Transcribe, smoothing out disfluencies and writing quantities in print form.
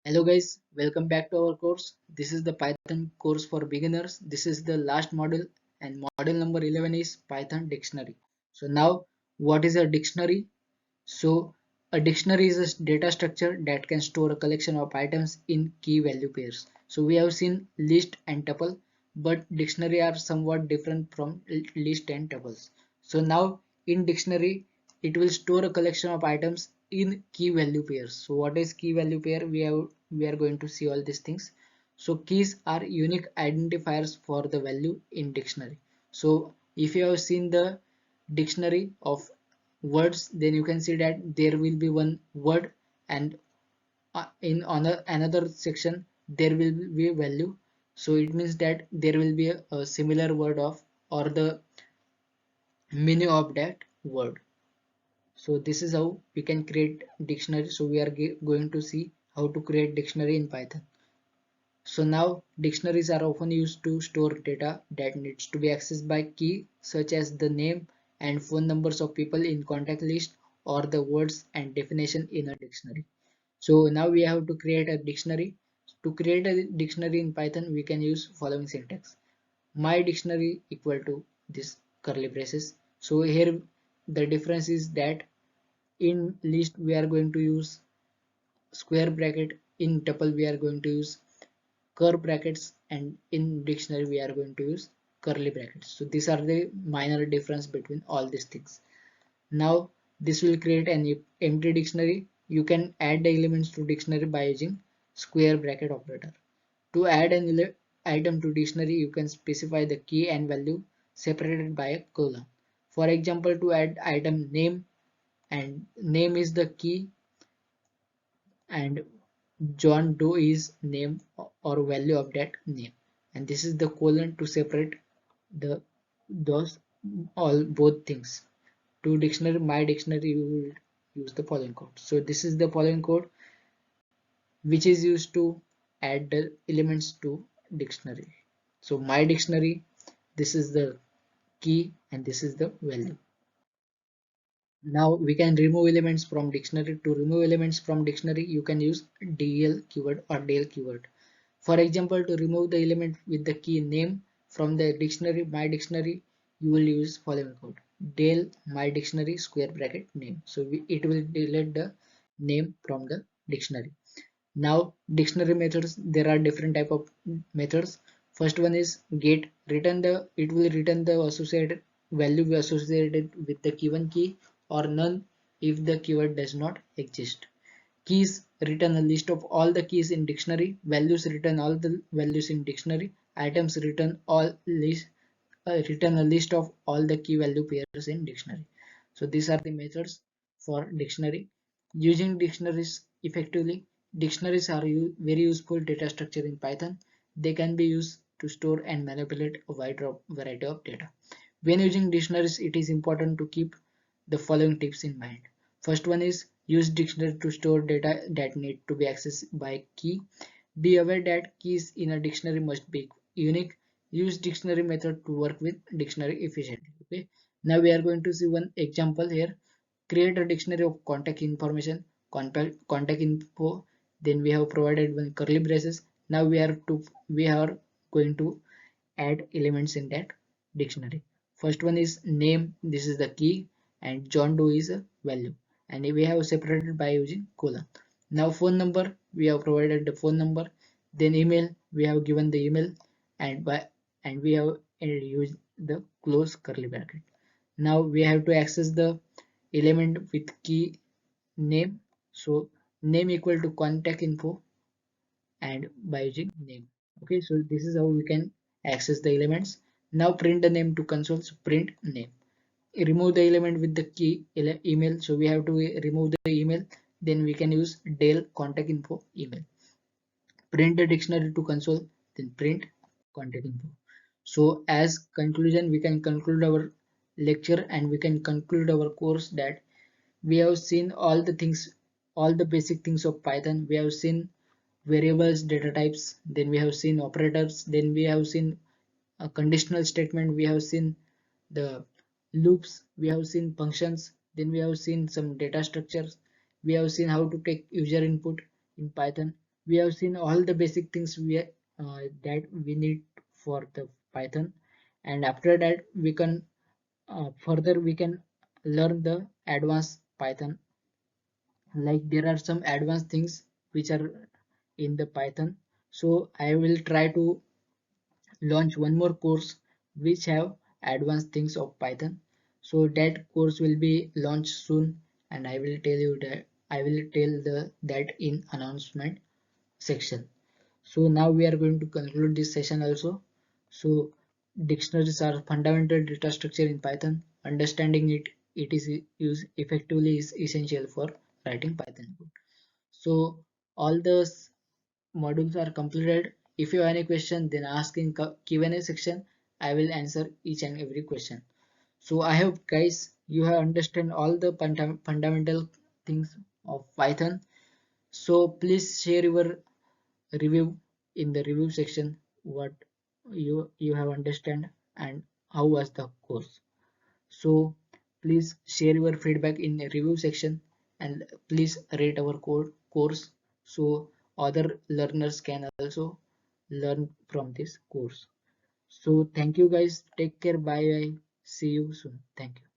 Hello guys, welcome back to our course. This is the Python course for beginners. This is the last module and module number 11 is Python dictionary. So now what is a dictionary? So a dictionary is a data structure that can store a collection of items in key value pairs. So we have seen list and tuple, but dictionary are somewhat different from list and tuples. So now in dictionary, it will store a collection of items in key value pairs. So what is key value pair? We are going to see all these things. So keys are unique identifiers for the value in dictionary. So if you have seen the dictionary of words, then you can see that there will be one word, and in another section there will be a value. So it means that there will be a similar word of or the meaning of that word. So this is how we can create dictionary. So we are going to see how to create dictionary in Python. So now dictionaries are often used to store data that needs to be accessed by key, such as the name and phone numbers of people in contact list or the words and definition in a dictionary. So now we have to create a dictionary. To create a dictionary in Python, we can use following syntax. My dictionary equal to this curly braces. So here the difference is that in list we are going to use square bracket, in tuple we are going to use curve brackets, and in dictionary we are going to use curly brackets. So these are the minor difference between all these things. Now this will create an empty dictionary. You can add the elements to dictionary by using square bracket operator. To add an item to dictionary, you can specify the key and value separated by a colon. For example, to add item name, and name is the key, and John Doe is name or value of that name, and this is the colon to separate the those all both things. To dictionary, my dictionary, you will use the following code. So this is the following code which is used to add the elements to dictionary. So my dictionary, this is the key and this is the value. Now we can remove elements from dictionary. To remove elements from dictionary, you can use del keyword or del keyword. For example, to remove the element with the key name from the dictionary, my dictionary, you will use following code. Del my dictionary square bracket name. So it will delete the name from the dictionary. Now dictionary methods, there are different type of methods. First one is get. Return the, it will return the associated value associated with the given key, or none if the keyword does not exist. Keys, return a list of all the keys in dictionary. Values, return all the values in dictionary. Items, return a list of all the key value pairs in dictionary. So these are the methods for dictionary. Using dictionaries effectively, dictionaries are very useful data structure in Python. They can be used to store and manipulate a wide variety of data. When using dictionaries, it is important to keep the following tips in mind. First one is use dictionary to store data that need to be accessed by key. Be aware that keys in a dictionary must be unique. Use dictionary method to work with dictionary efficiently. Okay. Now we are going to see one example here. Create a dictionary of contact information, contact info. Then we have provided one curly braces. Now we are going to add elements in that dictionary. First one is name, this is the key, and John Doe is a value, and we have separated by using colon. Now phone number, we have provided the phone number. Then email, we have given the email, and we have used the close curly bracket. Now we have to access the element with key name. So name equal to contact info, and by using name. Okay, so this is how we can access the elements. Now print the name to console. So print name. Remove the element with the key email. So we have to remove the email. Then we can use del contact info email. Print the dictionary to console. Then print contact info. So as conclusion, we can conclude our lecture and we can conclude our course that we have seen all the things, all the basic things of Python. We have seen variables, data types, then we have seen operators, then we have seen a conditional statement, we have seen the loops, we have seen functions, then we have seen some data structures, we have seen how to take user input in Python. we have seen all the basic things that we need for the Python, and after that we can further we can learn the advanced Python. Like there are some advanced things which are in the Python. So I will try to launch one more course which have advanced things of Python. So that course will be launched soon, and I will tell you that I will tell the that in announcement section. So now we are going to conclude this session also. So dictionaries are fundamental data structure in Python. Understanding it is used effectively is essential for writing Python code. So all the modules are completed. If you have any question, then ask in Q&A section. I will answer each and every question. So I hope guys you have understand all the fundamental things of Python. So please share your review in the review section what you have understand and how was the course. So please share your feedback in the review section, and please rate our course so other learners can also learn from this course. So thank you guys, take care, bye bye, see you soon, thank you.